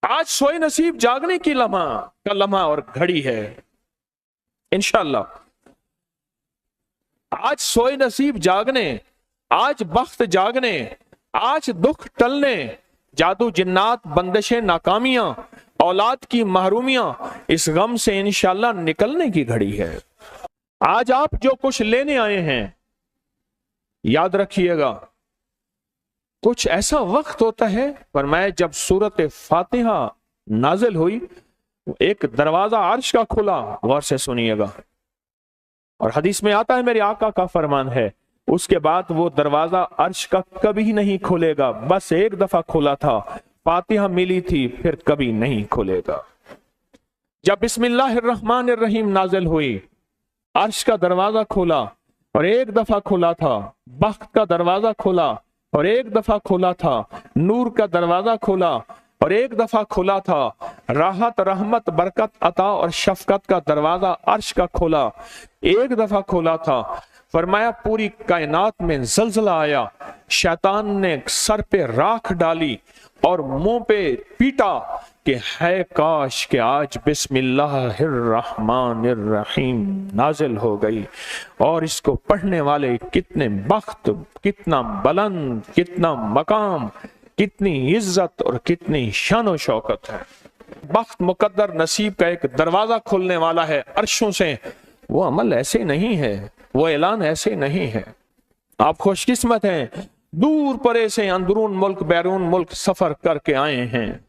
आज सोए नसीब जागने की लम्हा और घड़ी है इंशाअल्लाह। आज सोए नसीब जागने, आज बख्त जागने, आज दुख टलने, जादू जिन्नात बंदिशें नाकामियां, औलाद की महरूमियां, इस गम से इंशाअल्लाह निकलने की घड़ी है। आज आप जो कुछ लेने आए हैं, याद रखिएगा कुछ ऐसा वक्त होता है, फरमाया जब सूरत फातिहा नाजिल हुई एक दरवाजा अर्श का खुला, गौर से सुनिएगा, और हदीस में आता है मेरे आका का फरमान है, उसके बाद वो दरवाजा अर्श का कभी नहीं खुलेगा, बस एक दफा खुला था, फातिहा मिली थी, फिर कभी नहीं खुलेगा। जब बिस्मिल्लाहिर्रहमानिर्रहीम नाजिल हुई, अर्श का दरवाजा खुला और एक दफा खुला था, बख्त का दरवाजा खुला और एक दफा खुला था, नूर का दरवाजा खुला और एक दफा खुला था, राहत रहमत बरकत अता और शफकत का दरवाजा अर्श का खुला, एक दफा खुला था। फरमाया पूरी कायनात में जलजला आया, शैतान ने सर पे राख डाली और मुंह पे पीटा कि है काश कि आज बिस्मिल्लाहिर्रहमानिर्रहीम नाजिल हो गई, और इसको पढ़ने वाले कितने बख्त, कितना बुलंद, कितना मकाम, कितनी इज्जत और कितनी शान और शौकत है। बख्त मुकद्दर नसीब का एक दरवाजा खुलने वाला है अर्शों से। वो अमल ऐसे नहीं है, वो ऐलान ऐसे नहीं है। आप खुशकिस्मत हैं, दूर परे से अंदरून मुल्क बैरून मुल्क सफर करके आए हैं।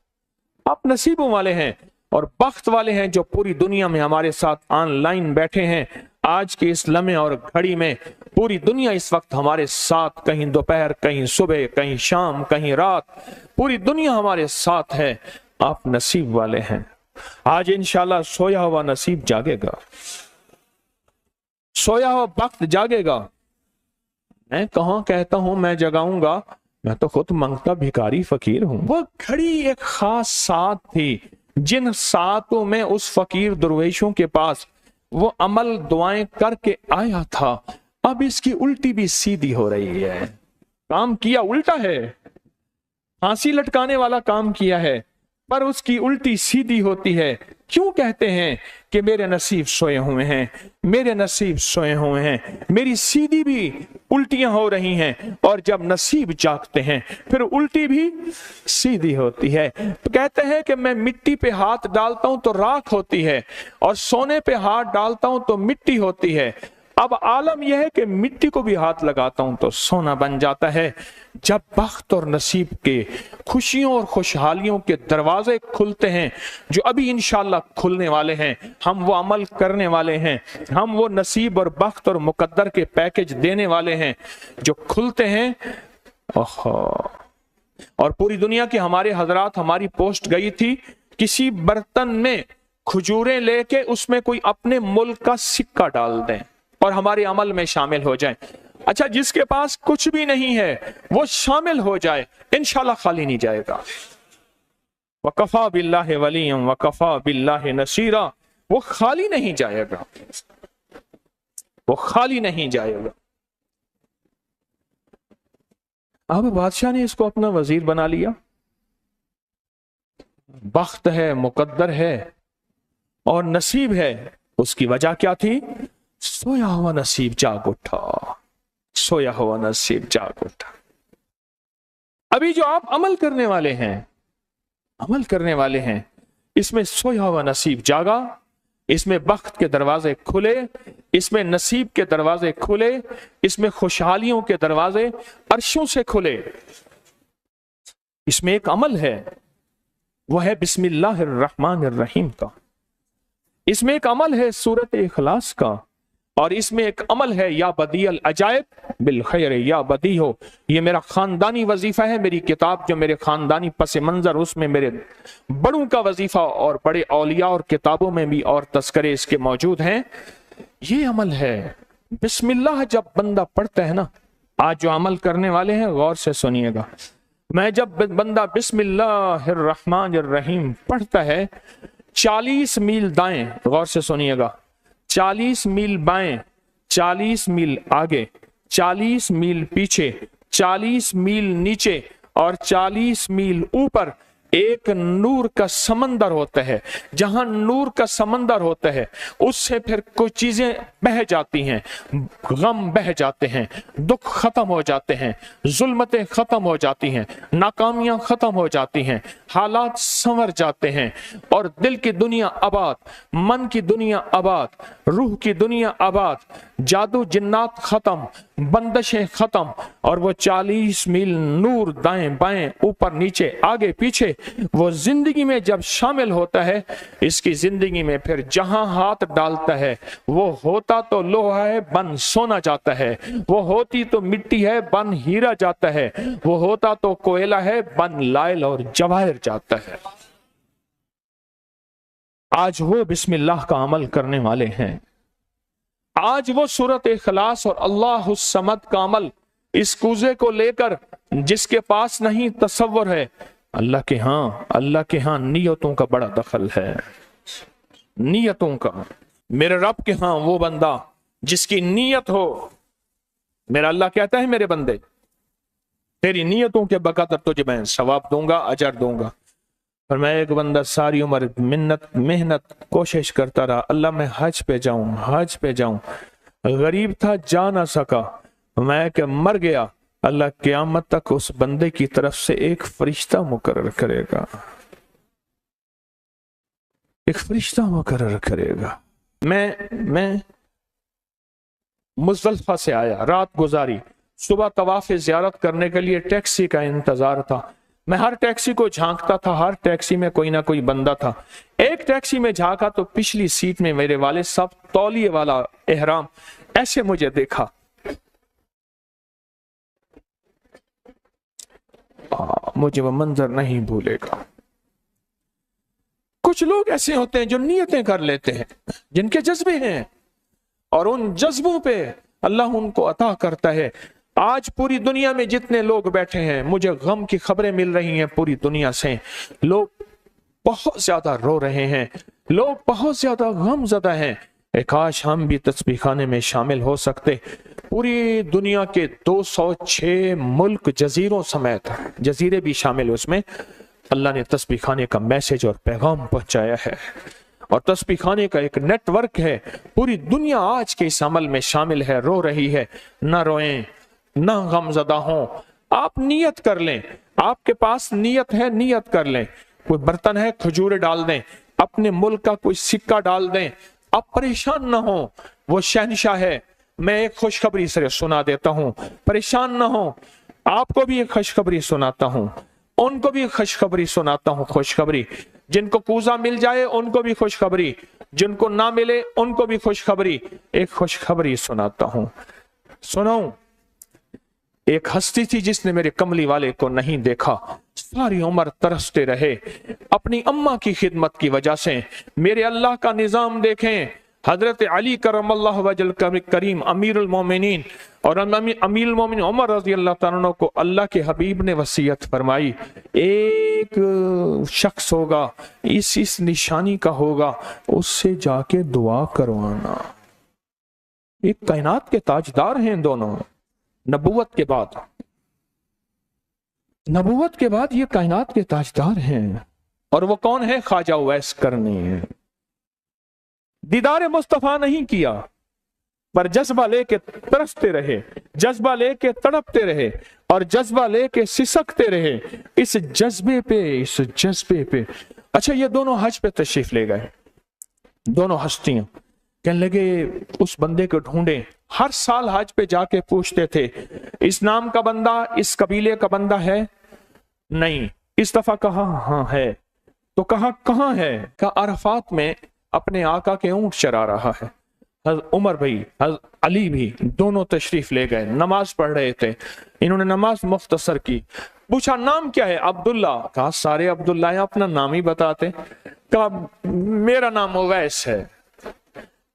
आप नसीबों वाले हैं और बख्त वाले हैं जो पूरी दुनिया में हमारे साथ ऑनलाइन बैठे हैं। आज के इस लम्हे और घड़ी में पूरी दुनिया इस वक्त हमारे साथ, कहीं दोपहर, कहीं सुबह, कहीं शाम, कहीं रात, पूरी दुनिया हमारे साथ है। आप नसीब वाले हैं। आज इंशाल्लाह सोया हुआ नसीब जागेगा, सोया हुआ वक्त जागेगा। मैं कहां कहता हूं मैं जगाऊंगा, मैं तो खुद मंगता भिखारी फकीर हूं। वो घड़ी एक खास साथ थी, जिन सातों में उस फकीर दरवेशों के पास वो अमल दुआएं करके आया था, अब इसकी उल्टी भी सीधी हो रही है। काम किया उल्टा है, फांसी लटकाने वाला काम किया है, पर उसकी उल्टी सीधी होती है। क्यों कहते हैं कि मेरे नसीब सोए हुए हैं, मेरे नसीब सोए हुए हैं, मेरी सीधी भी उल्टियां हो रही हैं, और जब नसीब जागते हैं फिर उल्टी भी सीधी होती है। तो कहते हैं कि मैं मिट्टी पे हाथ डालता हूं तो राख होती है, और सोने पे हाथ डालता हूं तो मिट्टी होती है। अब आलम यह है कि मिट्टी को भी हाथ लगाता हूं तो सोना बन जाता है। जब बख्त और नसीब के खुशियों और खुशहालियों के दरवाजे खुलते हैं, जो अभी इंशाल्लाह खुलने वाले हैं, हम वो अमल करने वाले हैं, हम वो नसीब और बख्त और मुकद्दर के पैकेज देने वाले हैं जो खुलते हैं। और पूरी दुनिया के हमारे हजरात, हमारी पोस्ट गई थी, किसी बर्तन में खजूरें लेके उसमें कोई अपने मुल्क का सिक्का डाल दें और हमारे अमल में शामिल हो जाए। अच्छा, जिसके पास कुछ भी नहीं है वो शामिल हो जाए, इंशाल्लाह खाली नहीं जाएगा। वकफा बिल्लाहि वलिय्यन वकफा बिल्लाहि नसीरा, वो खाली नहीं जाएगा, वो खाली नहीं जाएगा। अब बादशाह ने इसको अपना वजीर बना लिया। बख्त है, मुकद्दर है और नसीब है। उसकी वजह क्या थी? सोया हुआ नसीब जाग उठा, सोया हुआ नसीब जाग उठा। अभी जो आप अमल करने वाले हैं, अमल करने वाले हैं, इसमें सोया हुआ नसीब जागा, इसमें बख्त के दरवाजे खुले, इसमें नसीब के दरवाजे खुले, इसमें खुशहालियों के दरवाजे अर्शों से खुले। इसमें एक अमल है, वह है बिस्मिल्लाहिर्रहमानिर्रहीम का। इसमें एक अमल है सूरत इखलास का, और इसमें एक अमल है या बदी अल अजायब बिल खैर या बदी हो। ये मेरा खानदानी वजीफा है, मेरी किताब जो मेरे खानदानी पस मंजर, उसमें मेरे बड़ों का वजीफा और बड़े औलिया और किताबों में भी और तस्करे इसके मौजूद हैं। ये अमल है बिस्मिल्लाह। जब बंदा पढ़ता है ना, आज जो अमल करने वाले हैं गौर से सुनिएगा, मैं जब बंदा बिस्मिल्लाहिर्रहमानिर्रहीम पढ़ता है, 40 मील दाएं, गौर से सुनिएगा, 40 मील बाएं, 40 मील आगे, 40 मील पीछे, 40 मील नीचे और 40 मील ऊपर एक नूर का समंदर होता है, जहां नूर का समंदर होता है उससे फिर कुछ चीजें बह जाती हैं, गम बह जाते हैं, दुख खत्म हो जाते हैं, जुल्मतें खत्म हो जाती हैं, नाकामियां खत्म हो जाती हैं, हालात संवर जाते हैं और दिल की दुनिया आबाद, मन की दुनिया आबाद, रूह की दुनिया आबाद, जादू जिन्नात खत्म, बंदशें खत्म और वो 40 मील नूर दाएं बाएं ऊपर नीचे आगे पीछे वो जिंदगी में जब शामिल होता है, इसकी जिंदगी में फिर जहां हाथ डालता है वो होता तो लोहा है बन सोना जाता है, वो होती तो मिट्टी है बन हीरा जाता है, वो होता तो कोयला है बन लाइल और जवाहिर जाता है। आज वो बिस्मिल्लाह का अमल करने वाले हैं, आज वो सूरत इखलास और अल्लाह समद का अमल इस कूजे को लेकर जिसके पास नहीं तसव्वुर है, अल्लाह के हां नियतों का बड़ा दखल है, नियतों का। मेरे रब के हां वो बंदा जिसकी नियत हो, मेरा अल्लाह कहता है मेरे बंदे तेरी नियतों के बकदर तुझे मैं सवाब दूंगा, अजर दूंगा। और मैं एक बंदा सारी उम्र मेहनत कोशिश करता रहा, अल्लाह मैं हज पे जाऊं, गरीब था जा ना सका, मैं कि मर गया, अल्लाह क़यामत तक उस बंदे की तरफ से एक फरिश्ता मुकर्रर करेगा, एक फरिश्ता मुकर्रर करेगा। मैं मुज़दलिफ़ा से आया, रात गुजारी, सुबह तवाफ़ ज़ियारत करने के लिए टैक्सी का इंतजार था। मैं हर टैक्सी को झांकता था, हर टैक्सी में कोई ना कोई बंदा था। एक टैक्सी में झांका तो पिछली सीट में मेरे वाले साहब तौलिए वाला एहराम, ऐसे मुझे देखा, मुझे वो मंजर नहीं भूलेगा। कुछ लोग ऐसे होते हैं जो नियतें कर लेते हैं, जिनके जज्बे हैं और उन जज्बों पे अल्लाह उनको अता करता है। आज पूरी दुनिया में जितने लोग बैठे हैं, मुझे गम की खबरें मिल रही हैं पूरी दुनिया से, लोग बहुत ज्यादा रो रहे हैं, लोग बहुत ज्यादा गमज़दा हैं। काश हम भी तस्बीह खाने में शामिल हो सकते। पूरी दुनिया के 206 मुल्क जजीरों समेत, जजीरे भी शामिल, उसमें अल्लाह ने तस्बीह खाने का मैसेज और पैगाम पहुंचाया है और तस्बीह खाने का एक नेटवर्क है। पूरी दुनिया आज के इस अमल में शामिल है, रो रही है। ना रोएं, ना गमज़दा हों, आप नियत कर लें, आपके पास नियत है, नियत कर लें। कोई बर्तन है, खजूर डाल दें, अपने मुल्क का कोई सिक्का डाल दें, आप परेशान ना हो, वो शहनशाह है। मैं एक खुशखबरी से सुना देता हूँ, परेशान ना हो, आपको भी एक खुशखबरी सुनाता हूँ, उनको भी खुशखबरी सुनाता हूँ। खुशखबरी, जिनको कूजा मिल जाए उनको भी खुशखबरी, जिनको ना मिले उनको भी खुशखबरी। एक खुशखबरी सुनाता हूँ, सुनाऊं। एक हस्ती थी जिसने मेरे कमली वाले को नहीं देखा, सारी उम्र तरसते रहे अपनी अम्मा की खिदमत की वजह से। मेरे अल्लाह का निजाम देखें, हजरत अली करमल्लाहु वजल करीम अमीरुल मोमिनीन और अमीरुल मोमिनीन उमर रज़ी अल्लाह तआला अन्हु को अल्लाह के हबीब ने वसीयत फरमाई, एक शख्स होगा, इस निशानी का होगा, उससे जाके दुआ करवाना। एक कायनात के ताजदार हैं दोनों, नबूवत के बाद ये कायनात के ताजदार हैं। और वो कौन है? ख्वाजा उवैस करनी है। दीदार मुस्तफा नहीं किया, पर जज्बा लेके तरसते रहे, जज्बा लेके तड़पते रहे और जज्बा लेके सिसकते रहे। इस जज्बे पे अच्छा, ये दोनों हज पे तशरीफ ले गए, दोनों हस्तियां। कहने लगे उस बंदे को ढूंढे। हर साल हज पे जाके पूछते थे, इस नाम का बंदा, इस कबीले का बंदा है? नहीं। इस दफा कहा हाँ है। तो कहा कहाँ है? कहा अरफात में अपने आका के ऊंट चरा रहा है। उमर भाई, अली भी, दोनों तशरीफ ले गए, नमाज पढ़ रहे थे। इन्होंने नमाज मुख्तसर की। पूछा नाम क्या है? अब्दुल्ला। कहा सारे अब्दुल्ला है, अपना नाम ही बताते। कहा मेरा नाम उवैस है।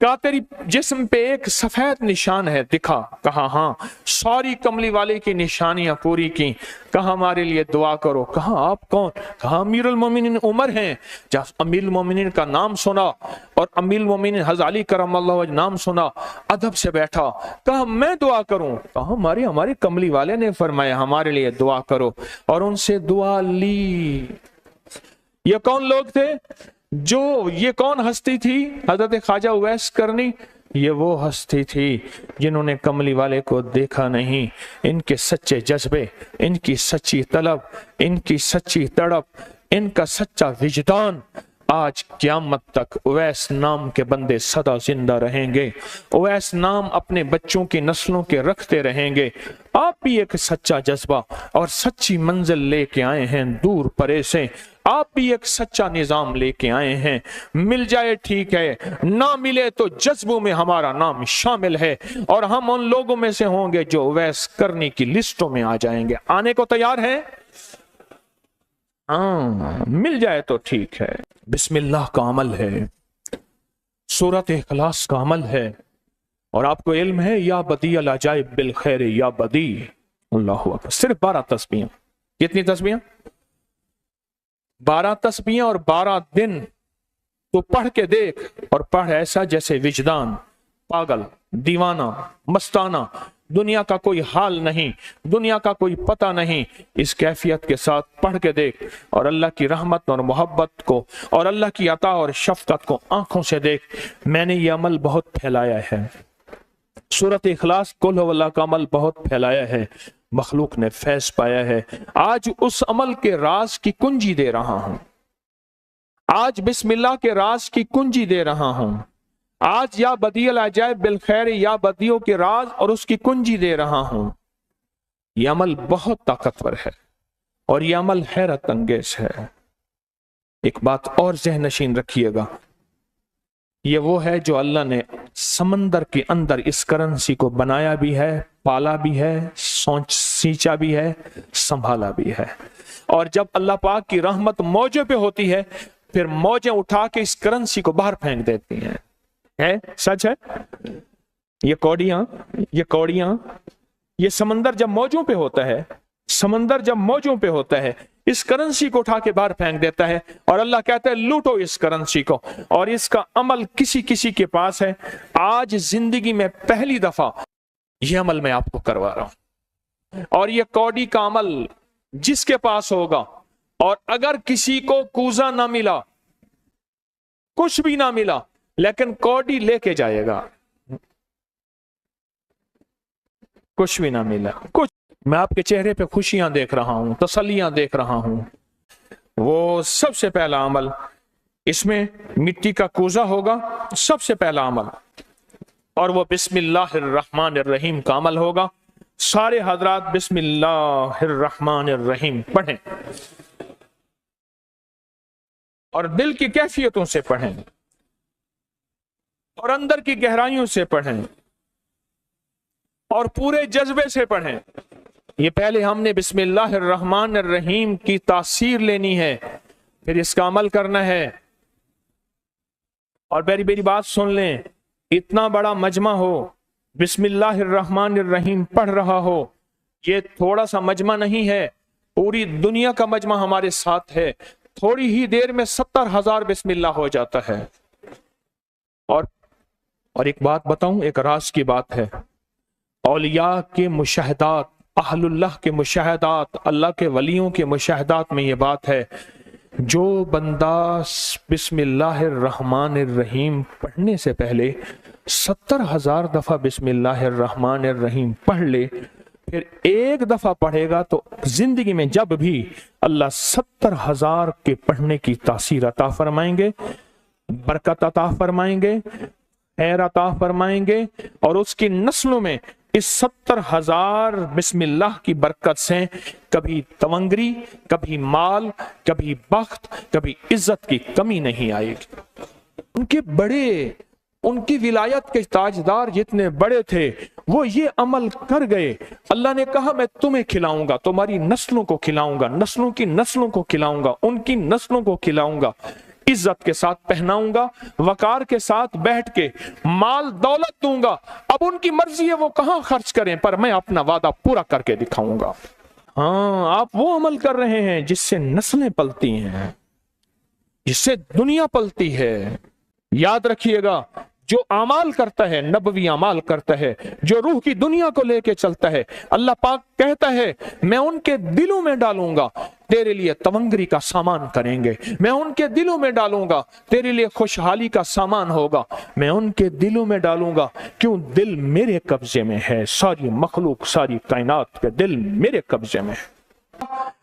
कहा तेरी जिस्म पे एक सफेद निशान है, दिखा। कहा हाँ। सारी कमली वाले की निशानियां पूरी की। कहा हमारे लिए दुआ करो। कहा आप कौन? कहा अमीरुल मोमिनीन उमर हैं। जब अमीरुल मोमिनीन का नाम सुना और अमीरुल मोमिनीन हज़रत अली करमल्लाहु वजह नाम सुना, अदब से बैठा। कहा मैं दुआ करूं? कहा हमारे कमली वाले ने फरमाया हमारे लिए दुआ करो। और उनसे दुआ ली। یہ کون لوگ تھے؟ یہ کون ہستی تھی؟ حضرت خواجہ اویس کرنی، یہ وہ ہستی تھی جنہوں نے کملی والے کو دیکھا نہیں۔ ان کے سچے جذبے، ان کی سچی طلب، ان کی سچی تڑپ، ان کا سچا وجدان، آج قیامت تک اویس نام کے بندے سدا زندہ رہیں گے۔ اویس نام اپنے بچوں کی نسلوں کے رکھتے رہیں گے۔ آپ بھی ایک سچا جذبہ اور سچی منزل لے کے آئے ہیں دور پرے سے، آپ بھی ایک سچا نظام لے کے آئے ہیں۔ مل جائے ٹھیک ہے، نہ ملے تو جذبوں میں ہمارا نام شامل ہے، اور ہم ان لوگوں میں سے ہوں گے جو اویس کرنی کی لسٹوں میں آ جائیں گے۔ آنے کو تیار ہیں؟ مل جائے تو ٹھیک ہے۔ بسم اللہ کا عمل ہے، سورۃ اخلاص کا عمل ہے، اور آپ کو علم ہے یا بدیع العجائب بالخیر یا بدیع۔ اللہ اکبر۔ صرف 12 تسبیحیں۔ کتنی تسبیحیں؟ 12 تسبیحیں اور 12 دن تو پڑھ کے دیکھ، اور پڑھ ایسا جیسے وجدان پاگل، دیوانہ، مستانہ، دنیا کا کوئی حال نہیں، دنیا کا کوئی پتہ نہیں، اس کیفیت کے ساتھ پڑھ کے دیکھ، اور اللہ کی رحمت اور محبت کو اور اللہ کی عطا اور شفقت کو آنکھوں سے دیکھ۔ میں نے یہ عمل بہت پھیلایا ہے، سورۃ اخلاص قل هو اللہ کا عمل بہت پھیلایا ہے، مخلوق نے فیض پایا ہے۔ آج اس عمل کے راز کی کنجی دے رہا ہوں، آج بسم اللہ کے راز کی کنجی دے رہا ہوں، آج یا بدیع العجائب بالخیر یا بدیع کے راز اور اس کی کنجی دے رہا ہوں۔ یہ عمل بہت طاقتور ہے اور یہ عمل حیرت انگیز ہے۔ ایک بات اور ذہن نشین رکھیے گا، یہ وہ ہے جو اللہ نے سمندر کے اندر اس کرنسی کو بنایا بھی ہے، پالا بھی ہے، سینچا بھی ہے، سنبھالا بھی ہے، اور جب اللہ پاک کی رحمت موجوں پہ ہوتی ہے پھر موجیں اٹھا کے اس کرنسی کو باہر پھینک دیتی ہیں۔ ہے سچ ہے؟ یہ کوڑیاں یہ سمندر جب موجوں پہ ہوتا ہے، سمندر جب موجوں پہ ہوتا ہے اس کرنسی کو اٹھا کے باہر پھینک دیتا ہے، اور اللہ کہتا ہے لوٹو اس کرنسی کو، اور اس کا عمل کسی کے پاس ہے۔ آج زندگی میں پہلی دفعہ یہ عمل میں آپ کو کروا رہا ہوں، اور یہ کوڑی کا عمل جس کے پاس ہوگا، اور اگر کسی کو کوزہ نہ ملا، کچھ بھی نہ ملا، لیکن کوڑی لے کے جائے گا، کچھ بھی نہ ملا، کچھ، میں آپ کے چہرے پہ خوشیاں دیکھ رہا ہوں، تسلیاں دیکھ رہا ہوں۔ وہ سب سے پہلا عمل، اس میں مٹی کا کوزہ ہوگا، سب سے پہلا عمل، اور وہ بسم اللہ الرحمن الرحیم کا عمل ہوگا۔ سارے حضرات بسم اللہ الرحمن الرحیم پڑھیں، اور دل کی کیفیتوں سے پڑھیں، اور اندر کی گہرائیوں سے پڑھیں، اور پورے جذبے سے پڑھیں۔ یہ پہلے ہم نے بسم اللہ الرحمن الرحیم کی تاثیر لینی ہے، پھر اس کا عمل کرنا ہے۔ اور میری بات سن لیں، اتنا بڑا مجمع ہو، بسم اللہ الرحمن الرحیم پڑھ رہا ہو، یہ تھوڑا سا مجمع نہیں ہے، پوری دنیا کا مجمع ہمارے ساتھ ہے، تھوڑی ہی دیر میں 70,000 بسم اللہ ہو جاتا ہے۔ اور ایک بات بتاؤں، ایک راز کی بات ہے، اولیاء کے مشاہدات، اہل اللہ کے مشاہدات، اللہ کے ولیوں کے مشاہدات میں یہ بات ہے، جو بندہ بسم اللہ الرحمن الرحیم پڑھنے سے پہلے 70,000 دفعہ بسم اللہ الرحمن الرحیم پڑھ لے، پھر ایک دفعہ پڑھے گا تو زندگی میں جب بھی اللہ 70,000 کے پڑھنے کی تاثیر عطا فرمائیں گے، برکت عطا فرمائیں گے، خیر عطا فرمائیں گے، اور اس کی نسلوں میں اس 70,000 بسم اللہ کی برکت سے کبھی تونگری، کبھی مال، کبھی بخت، کبھی عزت کی کمی نہیں آئے گی۔ ان کی ولایت کے تاجدار جتنے بڑے تھے وہ یہ عمل کر گئے، اللہ نے کہا میں تمہیں کھلاؤں گا، تمہاری نسلوں کو کھلاؤں گا، نسلوں کی نسلوں کو کھلاؤں گا، ان کی نسلوں کو کھلاؤں گا، عزت کے ساتھ پہناؤں گا، وقار کے ساتھ بیٹھ کے مال دولت دوں گا، اب ان کی مرضی ہے وہ کہاں خرچ کریں، پر میں اپنا وعدہ پورا کر کے دکھاؤں گا۔ ہاں، آپ وہ عمل کر رہے ہیں جس سے نسلیں پلتی ہیں، جس سے دنیا پلتی ہے۔ یاد رکھیے گا، جو اعمال کرتا ہے، نبوی اعمال کرتا ہے، جو روح کی دنیا کو لے کے چلتا ہے، اللہ پاک کہتا ہے میں ان کے دلوں میں ڈالوں گا، तेरे लिए तवंगरी का सामान करेंगे। मैं उनके दिलों में डालूंगा, तेरे लिए खुशहाली का सामान होगा। मैं उनके दिलों में डालूंगा, क्यों दिल मेरे कब्जे में है। सारी मखलूक, सारी कायनात के दिल मेरे कब्जे में है।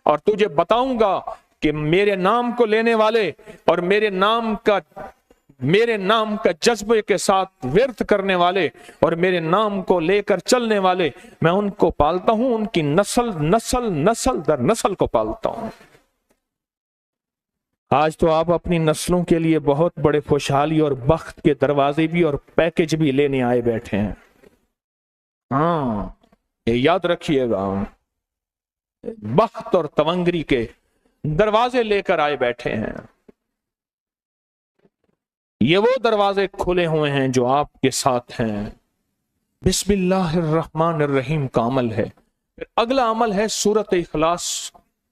और तुझे बताऊंगा कि मेरे नाम को लेने वाले और मेरे नाम का जज्बे के साथ व्यर्थ करने वाले और मेरे नाम को लेकर चलने वाले, मैं उनको पालता हूं। उनकी नस्ल दर नस्ल को पालता हूं। आज तो आप अपनी नस्लों के लिए बहुत बड़े खुशहाली और बख्त के दरवाजे भी और पैकेज भी लेने आए बैठे हैं। हाँ, ये याद रखिएगा, बख्त और तवंगरी के दरवाजे लेकर आए बैठे हैं। ये वो दरवाजे खुले हुए हैं जो आपके साथ हैं। बिस्मिल्लाहिर्रहमानिर्रहीम का अमल है। फिर अगला अमल है सूरत इखलास।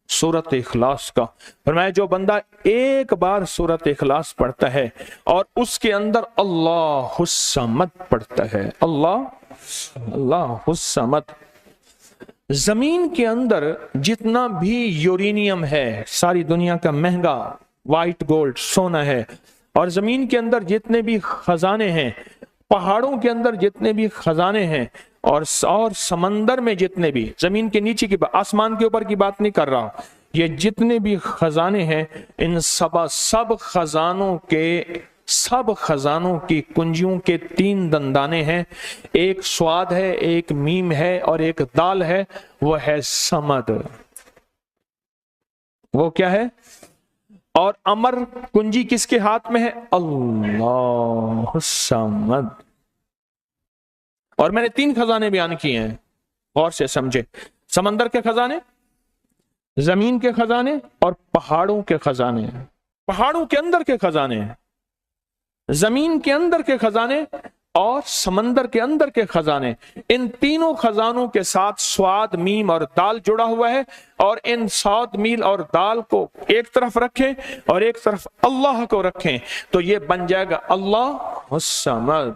सूरत इखलास का फरमाया, जो बंदा एक बार सूरत इखलास पढ़ता है और उसके अंदर अल्लाहुस समद पढ़ता है, अल्लाहुस समद। जमीन के अंदर जितना भी यूरेनियम है, सारी दुनिया का महंगा व्हाइट गोल्ड सोना है, और जमीन के अंदर जितने भी खजाने हैं, पहाड़ों के अंदर जितने भी खजाने हैं, और समंदर में जितने भी, जमीन के नीचे की, आसमान के ऊपर की बात नहीं कर रहा, ये जितने भी खजाने हैं, इन सब खजानों की कुंजियों के 3 दंदाने हैं। एक स्वाद है, एक मीम है और एक दाल है, वो है समद। वो क्या है? और अमर कुंजी किसके हाथ में है? अल्लाह समद। और मैंने 3 खजाने बयान किए हैं, गौर से समझे। समंदर के खजाने, जमीन के खजाने और पहाड़ों के खजाने। पहाड़ों के अंदर के खजाने, जमीन के अंदर के खजाने और समंदर के अंदर के खजाने। इन तीनों खजानों के साथ स्वाद, मीम और दाल जुड़ा हुआ है। और इन स्वाद, मील और दाल को एक तरफ रखें और एक तरफ अल्लाह को रखें, तो ये बन जाएगा अल्लाह समद।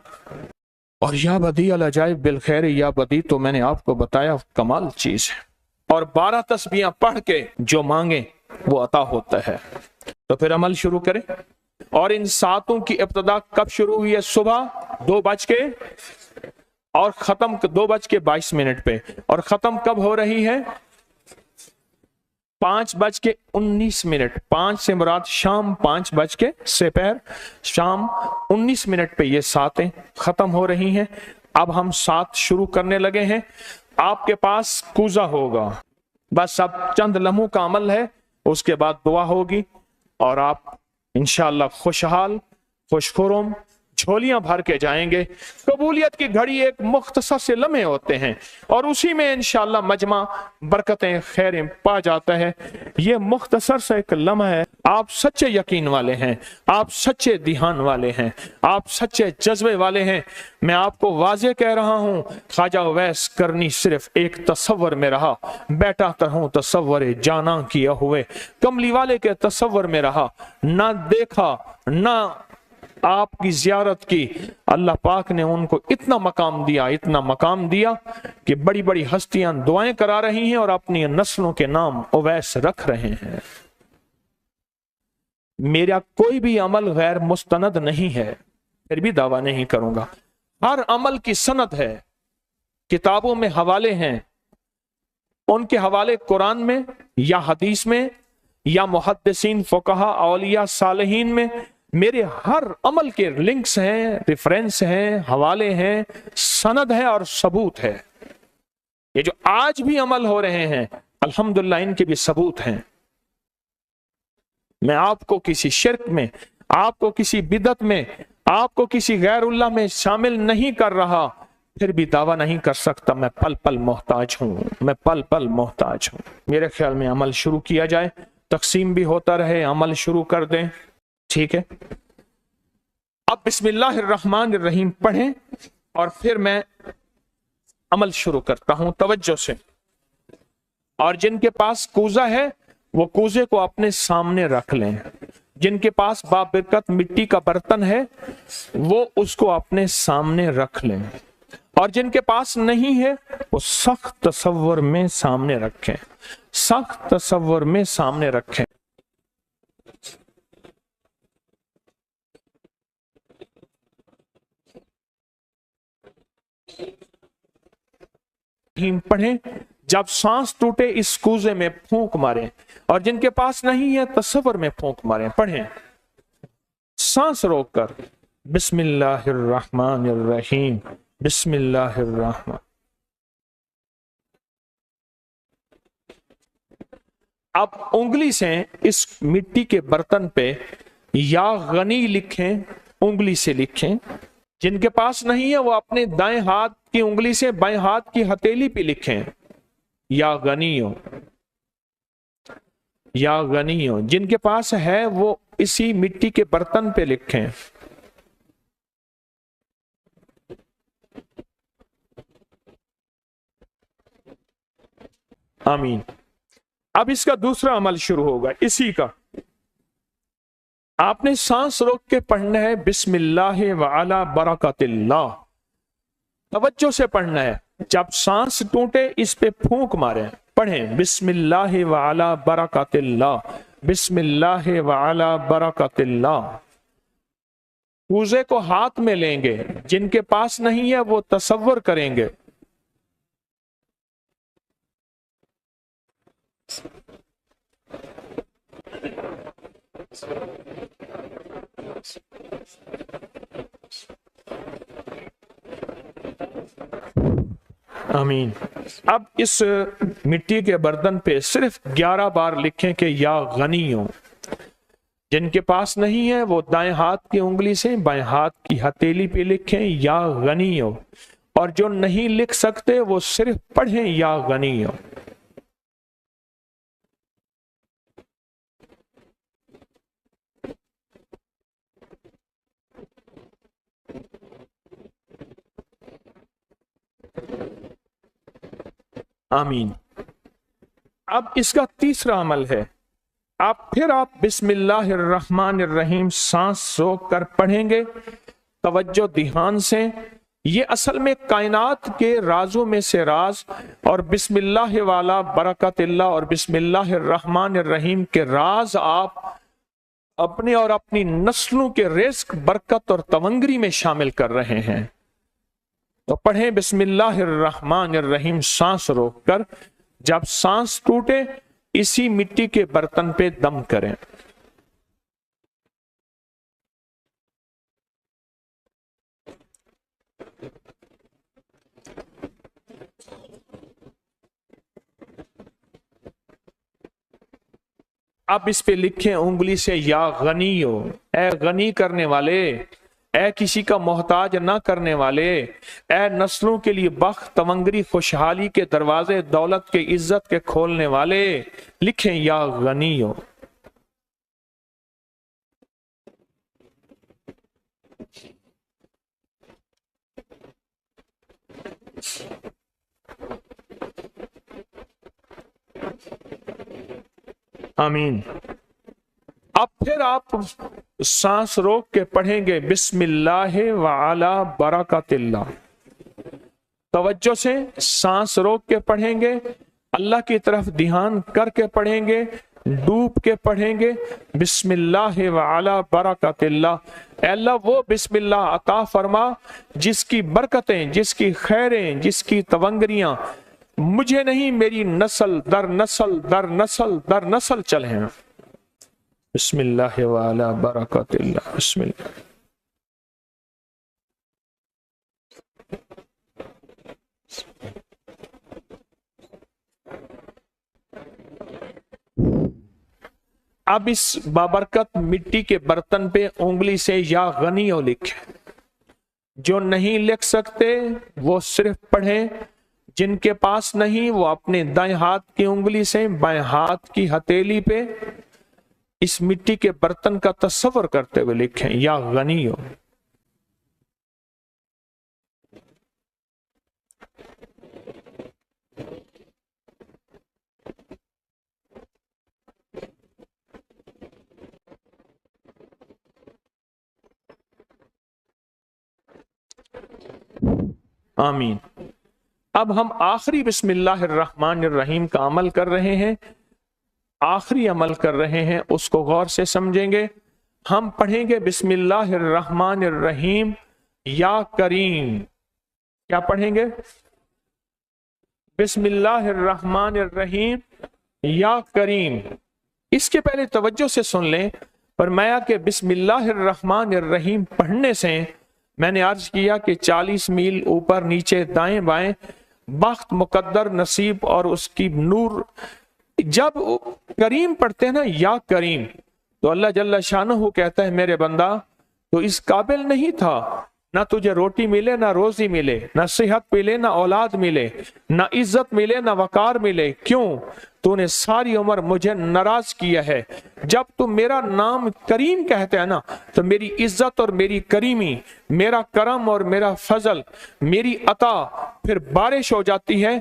और या बदी अल अजाइब बिल खैर, या बदी तो मैंने आपको बताया कमाल चीज है। और 12 तस्बीहां पढ़ के जो मांगे वो अता होता है। तो फिर अमल शुरू करें। और इन 7 की इब्तिदा कब शुरू हुई है? सुबह 2 बज के और खत्म 2 बज के 22 मिनट पे। और खत्म कब हो रही है? 5 बज के 19 मिनट। 5 से मुराद शाम 5 बज के सेपहर शाम 19 मिनट पे ये 7 खत्म हो रही हैं। अब हम 7 शुरू करने लगे हैं। आपके पास कूजा होगा, बस अब चंद लम्हों का अमल है, उसके बाद दुआ होगी और आप इंशाअल्लाह खुशहाल खुशखुरम झोलियां भर के जाएंगे। कबूलियत की घड़ी एक मुख्तसर से लम्हे होते हैं और उसी में इंशाअल्लाह मजमा बरकतें खैरें पा जाता है। ये मुख्तसर से एक लम्हा है। आप सच्चे यकीन वाले हैं, आप सच्चे ध्यान वाले हैं, आप सच्चे जज्बे वाले हैं। मैं आपको वाजे कह रहा हूं, ख्वाजा उवैस करनी सिर्फ एक तसव्वुर में रहा, बैठा तरहूं तसव्वुर जाना किया हुए। कमली वाले के तसव्वुर में रहा, ना देखा ना आपकी जियारत की। अल्लाह पाक ने उनको इतना मकाम दिया कि बड़ी बड़ी हस्तियां दुआएं करा रही हैं और अपनी नस्लों के नाम उवैस रख रहे हैं। मेरा कोई भी अमल गैर मुस्तनद नहीं है, फिर भी दावा नहीं करूंगा। हर अमल की सनद है, किताबों में हवाले हैं, उनके हवाले कुरान में या हदीस में या मुहद्दिसीन, फुकहा, औलिया, सालिहीन में मेरे हर अमल के लिंक्स हैं, रेफरेंस हैं, हवाले हैं, सनद है और सबूत है। ये जो आज भी अमल हो रहे हैं अल्हम्दुलिल्लाह इनके भी सबूत हैं। मैं आपको किसी शिर्क में, आपको किसी बिदत में, आपको किसी गैरुल्लाह में शामिल नहीं कर रहा, फिर भी दावा नहीं कर सकता मैं पल पल मोहताज हूं, मैं पल पल मोहताज हूं। मेरे ख्याल में अमल शुरू किया जाए, तकसीम भी होता रहे, अमल शुरू कर दें, ठीक है। अब बिस्मिल्लाहिर्रहमानिर्रहीम पढ़ें और फिर मैं अमल शुरू करता हूं तवज्जो से। और जिनके पास कूजा है वो कूजे को अपने सामने रख लें। जिनके पास बाबरकत मिट्टी का बर्तन है वो उसको अपने सामने रख लें। اور جن کے پاس نہیں ہے وہ سخت تصور میں سامنے رکھیں، سخت تصور میں سامنے رکھیں۔ پڑھیں، جب سانس ٹوٹے اس کوزے میں پھونک ماریں، اور جن کے پاس نہیں ہے تصور میں پھونک ماریں۔ پڑھیں سانس روک کر، بسم اللہ الرحمن الرحیم، بسم اللہ الرحمن۔ اب انگلی سے اس مٹی کے برتن پہ یا غنی لکھیں، انگلی سے لکھیں۔ جن کے پاس نہیں ہے وہ اپنے دائیں ہاتھ کی انگلی سے بائیں ہاتھ کی ہتھیلی پہ لکھیں، یا غنی ہو، یا غنی ہو۔ جن کے پاس ہے وہ اسی مٹی کے برتن پہ لکھیں۔ آمین۔ اب اس کا دوسرا عمل شروع ہوگا اسی کا۔ آپ نے سانس روک کے پڑھنا ہے، بسم اللہ وعلی برکت اللہ، توجہ سے پڑھنا ہے۔ جب سانس ٹوٹے اس پہ پھونک ماریں۔ پڑھیں بسم اللہ وعلی برکت اللہ، بسم اللہ وعلی برکت اللہ۔ کوزے کو ہاتھ میں لیں گے، جن کے پاس نہیں ہے وہ تصور کریں گے۔ آمین۔ اب اس مٹی کے برتن پہ صرف 11 بار لکھیں کہ یا غنی ہو۔ جن کے پاس نہیں ہے وہ دائیں ہاتھ کی انگلی سے بائیں ہاتھ کی ہتھیلی پہ لکھیں، یا غنی ہو۔ اور جو نہیں لکھ سکتے وہ صرف پڑھیں یا غنی ہو۔ آمین۔ اب اس کا تیسرا عمل ہے، آپ بسم اللہ الرحمن الرحیم سانس روک کر پڑھیں گے، توجہ دھیان سے۔ یہ اصل میں کائنات کے رازوں میں سے راز، اور بسم اللہ والا برکت اللہ اور بسم اللہ الرحمن الرحیم کے راز آپ اپنے اور اپنی نسلوں کے رزق، برکت اور تونگری میں شامل کر رہے ہیں۔ تو پڑھیں بسم اللہ الرحمن الرحیم سانس روک کر، جب سانس ٹوٹے اسی مٹی کے برتن پہ دم کریں۔ اب اس پہ لکھیں انگلی سے، یا غنی ہو، اے غنی کرنے والے، اے کسی کا محتاج نہ کرنے والے، اے نسلوں کے لیے بخت، تونگری، خوشحالی کے دروازے، دولت کے، عزت کے کھولنے والے، لکھیں یا غنی ہو۔ آمین۔ اب پھر آپ سانس روک کے پڑھیں گے بسم اللہ وعلی برکت اللہ، توجہ سے سانس روک کے پڑھیں گے، اللہ کی طرف دھیان کر کے پڑھیں گے، ڈوب کے پڑھیں گے، بسم اللہ وعلی برکت اللہ۔ اے اللہ وہ بسم اللہ عطا فرما جس کی برکتیں، جس کی خیریں، جس کی تونگریاں مجھے نہیں، میری نسل در نسل در نسل در نسل چلیں۔ بسم اللہ وعلی برکت اللہ، بسم اللہ۔ اب اس بابرکت مٹی کے برتن پہ انگلی سے یا غنی ہو لکھیں۔ جو نہیں لکھ سکتے وہ صرف پڑھیں، جن کے پاس نہیں وہ اپنے دائیں ہاتھ کی انگلی سے بائیں ہاتھ کی ہتھیلی پہ اس مٹی کے برتن کا تصور کرتے ہوئے لکھیں، یا غنی ہو۔ آمین۔ اب ہم آخری بسم اللہ الرحمن الرحیم کا عمل کر رہے ہیں، آخری عمل کر رہے ہیں، اس کو غور سے سمجھیں گے۔ ہم پڑھیں گے بسم اللہ الرحمن الرحیم یا کریم۔ کیا پڑھیں گے؟ بسم اللہ الرحمن الرحیم یا کریم۔ اس کے پہلے توجہ سے سن لیں، فرمایا کہ بسم اللہ الرحمن الرحیم پڑھنے سے، میں نے عرض کیا کہ 40 میل اوپر نیچے دائیں بائیں بخت، مقدر، نصیب اور اس کی نور۔ جب کریم پڑھتے ہیں نا، یا کریم، تو اللہ جل شانہ کہتا ہے میرے بندہ تو اس قابل نہیں تھا، نہ تجھے روٹی ملے، نہ روزی ملے، نہ صحت ملے، نہ اولاد ملے، نہ عزت ملے، نہ وقار ملے۔ کیوں؟ تو نے ساری عمر مجھے ناراض کیا ہے۔ جب تم میرا نام کریم کہتے ہیں نا، تو میری عزت اور میری کریمی، میرا کرم اور میرا فضل، میری عطا پھر بارش ہو جاتی ہے۔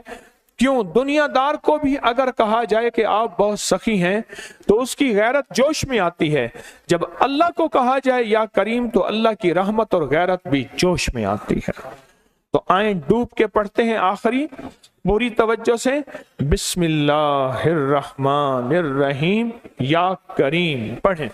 کیوں؟ دنیا دار کو بھی اگر کہا جائے کہ آپ بہت سخی ہیں تو اس کی غیرت جوش میں آتی ہے، جب اللہ کو کہا جائے یا کریم تو اللہ کی رحمت اور غیرت بھی جوش میں آتی ہے۔ تو آئیں ڈوب کے پڑھتے ہیں آخری پوری توجہ سے، بسم اللہ الرحمن الرحیم یا کریم پڑھیں۔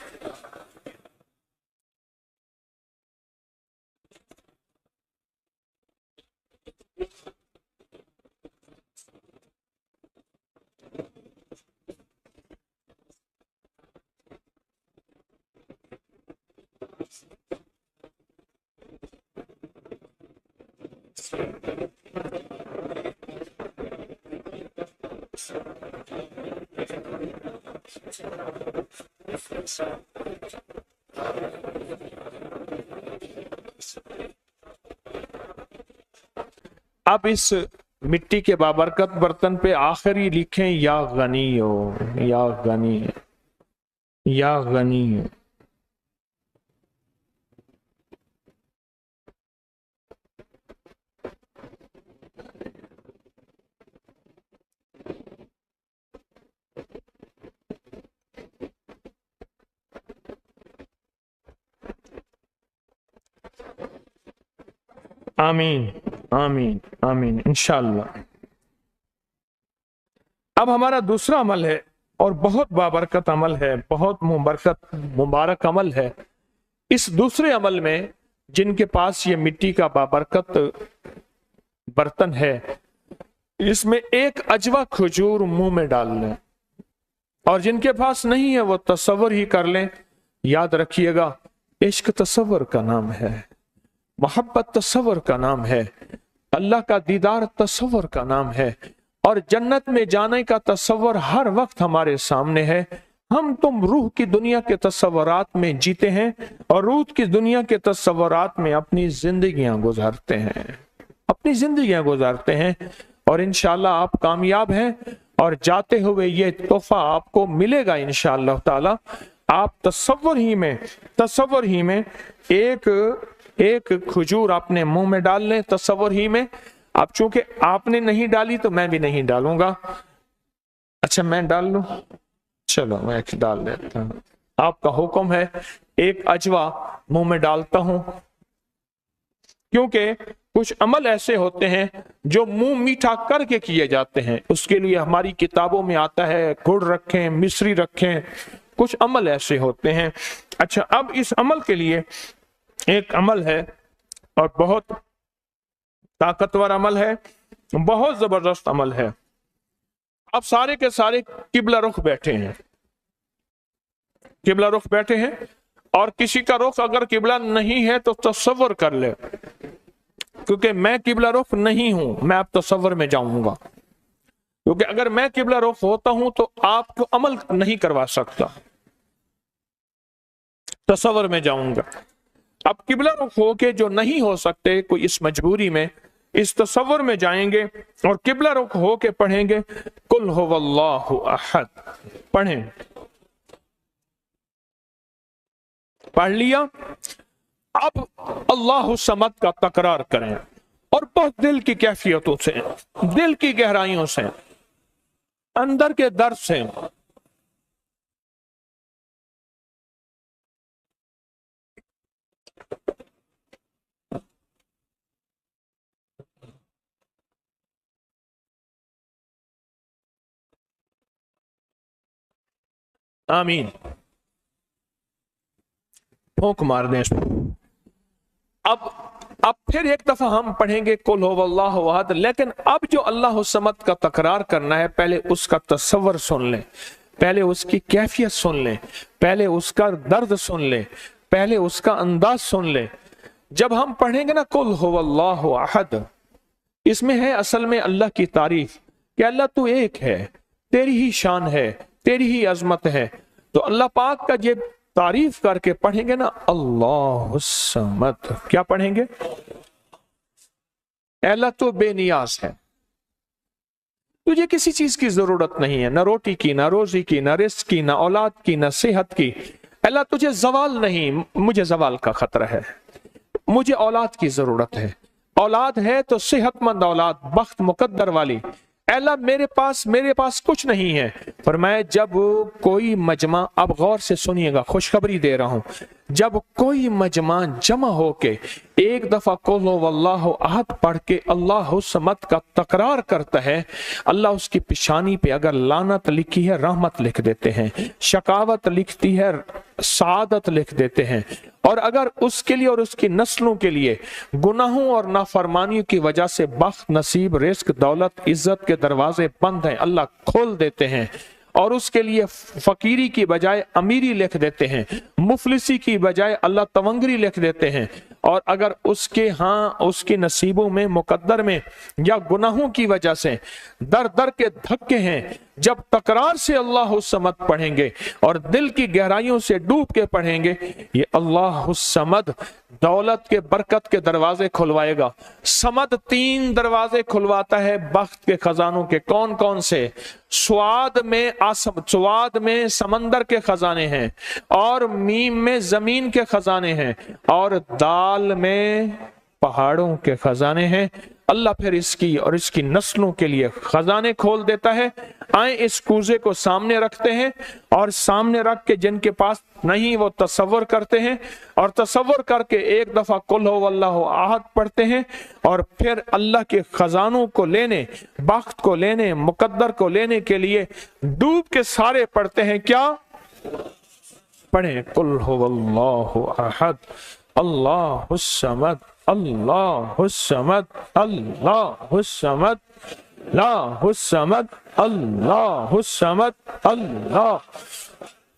اب اس مٹی کے بابرکت برتن پہ آخری لکھیں یا غنی ہو، یا غنی، یا غنی۔ آمین آمین آمین انشاءاللہ۔ اب ہمارا دوسرا عمل ہے اور بہت بابرکت عمل ہے، بہت مبارک عمل ہے۔ اس دوسرے عمل میں جن کے پاس یہ مٹی کا بابرکت برتن ہے، اس میں ایک اجوا کھجور منہ میں ڈال لیں، اور جن کے پاس نہیں ہے وہ تصور ہی کر لیں۔ یاد رکھیے گا، عشق تصور کا نام ہے، محبت تصور کا نام ہے، اللہ کا دیدار تصور کا نام ہے، اور جنت میں جانے کا تصور ہر وقت ہمارے سامنے ہے۔ ہم تم روح کی دنیا کے تصورات میں جیتے ہیں اور روح کی دنیا کے تصورات میں اپنی زندگیاں گزارتے ہیں، اپنی زندگیاں گزارتے ہیں، اور انشاءاللہ آپ کامیاب ہیں، اور جاتے ہوئے یہ تحفہ آپ کو ملے گا انشاءاللہ تعالی۔ آپ تصور ہی میں ایک کھجور اپنے منہ میں ڈال لیں، تصور ہی میں۔ اب چونکہ آپ نے نہیں ڈالی تو میں بھی نہیں ڈالوں گا۔ اچھا میں ڈال لوں، چلو میں ڈال دیتا ہوں، آپ کا حکم ہے۔ ایک اجوا منہ میں ڈالتا ہوں، کیونکہ کچھ عمل ایسے ہوتے ہیں جو منہ میٹھا کر کے کیے جاتے ہیں، اس کے لیے ہماری کتابوں میں آتا ہے گڑ رکھیں، مصری رکھیں، کچھ عمل ایسے ہوتے ہیں۔ اچھا اب اس عمل کے لیے ایک عمل ہے، اور بہت طاقتور عمل ہے، بہت زبردست عمل ہے۔ اب سارے کے سارے قبلہ رخ بیٹھے ہیں، قبلہ رخ بیٹھے ہیں، اور کسی کا رخ اگر قبلہ نہیں ہے تو تصور کر لے، کیونکہ میں قبلہ رخ نہیں ہوں، میں اب تصور میں جاؤں گا، کیونکہ اگر میں قبلہ رخ ہوتا ہوں تو آپ کو عمل نہیں کروا سکتا، تصور میں جاؤں گا۔ اب قبلہ رخ ہو کے جو نہیں ہو سکتے، کوئی اس مجبوری میں اس تصور میں جائیں گے اور قبلہ رخ ہو کے پڑھیں گے قل هو اللہ احد، پڑھیں، پڑھ لیا۔ اب اللہ صمد کا تکرار کریں، اور بہت دل کی کیفیتوں سے، دل کی گہرائیوں سے، اندر کے درد سے، आमीन। फूंक मार दें इसमें। अब फिर एक दफा हम पढ़ेंगे कुल हुवल्लाहु अहद, लेकिन अब जो अल्लाह समद का तकरार करना है, पहले उसका तसव्वुर सुन लें, पहले उसकी कैफियत सुन लें, पहले उसका दर्द सुन लें, पहले उसका अंदाज सुन लें। जब हम पढ़ेंगे ना कुल हुवल्लाहु अहद, इसमें है असल में अल्लाह की तारीफ कि अल्लाह तू एक है, तेरी ही शान है, तेरी ही अजमत है। तो अल्लाह पाक का ये तारीफ करके पढ़ेंगे ना, अल्लाह समद, क्या पढ़ेंगे? अल्लाह तो बेनियाज है, तुझे किसी चीज की जरूरत नहीं है, ना रोटी की, ना रोजी की, ना रिस्क की, ना औलाद की, ना सेहत की। अल्लाह तुझे जवाल नहीं, मुझे जवाल का खतरा है, मुझे औलाद की जरूरत है, औलाद है तो सेहतमंद औलाद, बख्त मुकद्दर वाली। अल्लाह मेरे पास कुछ नहीं है। फरमाया जब कोई मजमा, अब गौर से सुनिएगा, खुशखबरी दे रहा हूं, जब कोई मजमा जमा होके एक दफा कुल हुवल्लाहु अहद पढ़ के अल्लाह समद का तकरार करता है, अल्लाह उसकी पेशानी पे अगर लानत लिखी है रहमत लिख देते हैं, शकावत लिखती है सादत लिख देते हैं, और अगर उसके लिए और उसकी नस्लों के लिए गुनाहों और नाफरमानियों की वजह से बख्त, नसीब, रिस्क, दौलत, इज्जत के दरवाजे बंद हैं, अल्लाह खोल देते हैं, और उसके लिए फकीरी की बजाय अमीरी लिख देते हैं, मुफलिसी की बजाय अल्लाह तवंगरी लिख देते हैं। और अगर उसके नसीबों में, मुकद्दर में या गुनाहों की वजह से दर दर के धक्के हैं, जब तकरार से अल्लाह समद पढ़ेंगे और दिल की गहराइयों से डूब के पढ़ेंगे, ये अल्लाह समद दौलत के, बरकत के दरवाजे खुलवाएगा। समद 3 दरवाजे खुलवाता है बख्त के खजानों के। कौन कौन से? स्वाद में समंदर के खजाने हैं, और मीम में जमीन के खजाने हैं, और दाल में पहाड़ों के खजाने हैं। अल्लाह फिर इसकी और इसकी नस्लों के लिए खजाने खोल देता है। आए इस कूजे को सामने रखते हैं, और सामने रख के जिनके पास नहीं वो तसव्वुर करते हैं, और तसव्वुर करके एक दफा कुल हुवल्लाहु अहद पढ़ते हैं, और फिर अल्लाह के खजानों को लेने, बख्त को लेने, मुकद्दर को लेने के लिए डूब के सारे पढ़ते हैं। क्या पढ़े? कुल हुवल्लाहु अहद, अल्लाहुस समद, अल्लाहुस समद, अल्लाहुस समद, अल्लाहुस समद, अल्लाहुस समद,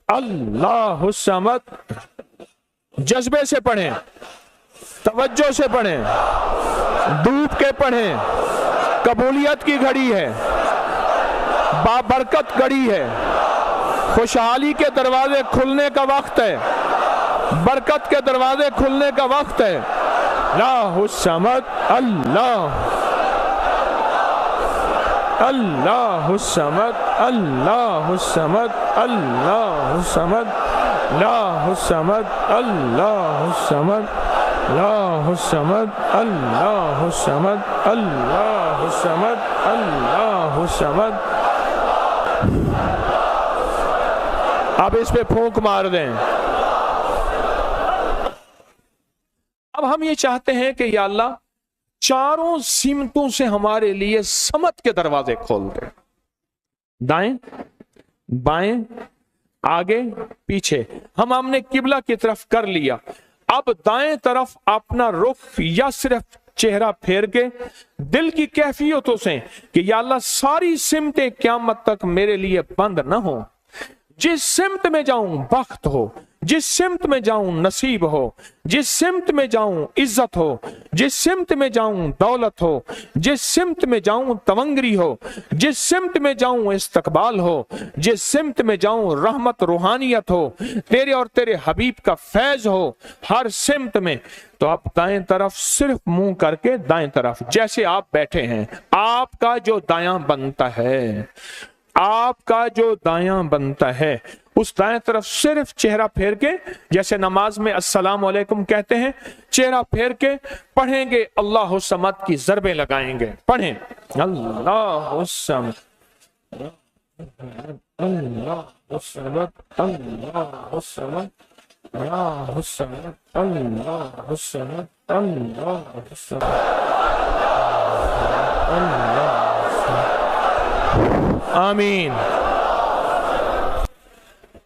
अल्लाहुस समद। जज्बे से पढ़ें, तवज्जो से पढ़ें, डूब के पढ़ें। कबूलियत की घड़ी है, बाबरकत घड़ी है, खुशहाली के दरवाजे खुलने का वक्त है, बरकत के दरवाजे खुलने का वक्त है। अल्लाहुस समद, अल्लाहुस समद, अल्लाहुस समद, अल्लाहुस समद, अल्लाहुस समद, अल्लाहुस समद, अल्लाहुस समद, अल्लाहुस समद, अल्लाहुस समद, अल्लाहुस समद। अब इस पे फूंक मार दें। अब हम ये चाहते हैं कि या अल्लाह चारों सिमतों से हमारे लिए समत के दरवाजे खोल दे, दाएं बाएं आगे पीछे। हमने किबला की तरफ कर लिया, अब दाएं तरफ अपना रुख या सिर्फ चेहरा फेर के दिल की कैफियतों से कि या अल्लाह सारी सिमतें क़यामत तक मेरे लिए बंद ना हो। जिस सिमत में जाऊं बख्त हो, जिस सिमत में जाऊं नसीब हो, जिस सिमत में जाऊं इज्जत हो, जिस सिमत में जाऊं दौलत हो, जिस सिमत में जाऊं तवंगरी हो, जिस सिमत में जाऊं इस्तकबाल हो, जिस सिमत में जाऊं रहमत रूहानियत हो, तेरे और तेरे हबीब का फैज हो, हर सिमत में। तो आप दाएं तरफ सिर्फ मुंह करके दाएं तरफ, जैसे आप बैठे हैं, आपका जो दायां बनता है, आपका जो दायां बनता है, उस दाएं तरफ सिर्फ चेहरा फेर के, जैसे नमाज में अस्सलाम वालेकुम कहते हैं, चेहरा फेर के पढ़ेंगे, अल्लाह समद की ज़रबें लगाएंगे। पढ़ें अल्लाह समद, अल्लाह समद, अल्लाह समद, अल्लाह समद, अल्लाह समद, अल्लाह समद, अल्लाह। आमीन।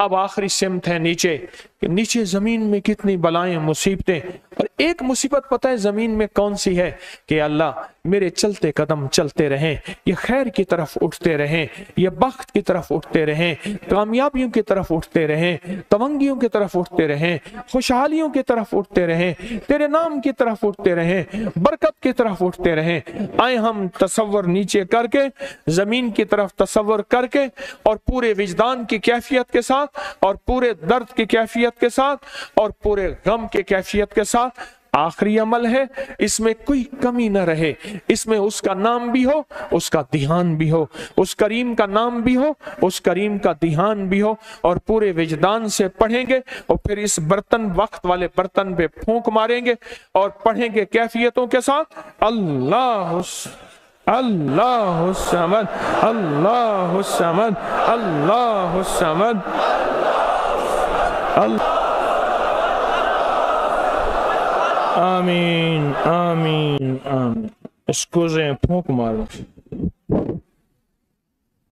अब आखिरी सिमत है नीचे, कि नीचे जमीन में कितनी बलाएं मुसीबतें, और एक मुसीबत पता है जमीन में कौन सी है, कि अल्लाह मेरे चलते कदम चलते रहें, ये खैर की तरफ उठते रहें, ये बख्त की तरफ उठते रहें, कामयाबियों की तरफ उठते रहें, तवंगियों की तरफ उठते रहें, खुशहालियों की तरफ उठते रहें, तेरे नाम की तरफ उठते रहें, बरकत की तरफ उठते रहें। आए हम तसव्वुर नीचे करके, जमीन की तरफ तसव्वुर करके, और पूरे विजदान की कैफियत के साथ, और पूरे दर्द की कैफियत के साथ, और पूरे गम की कैफियत के साथ, आखिरी अमल है, इसमें कोई कमी न रहे, इसमें उसका नाम भी हो, उसका ध्यान भी हो, उस करीम का नाम भी हो, उस करीम का ध्यान भी हो, और पूरे विजदान से पढ़ेंगे, और फिर इस बर्तन, वक्त वाले बर्तन पे फूंक मारेंगे, और पढ़ेंगे कैफियतों के साथ, अल्लाह अल्लाह समद, अल्लाह समद, अल्लाह समद, आमीन आमीन आमीन। स्कूज़ें, फूंक मारो।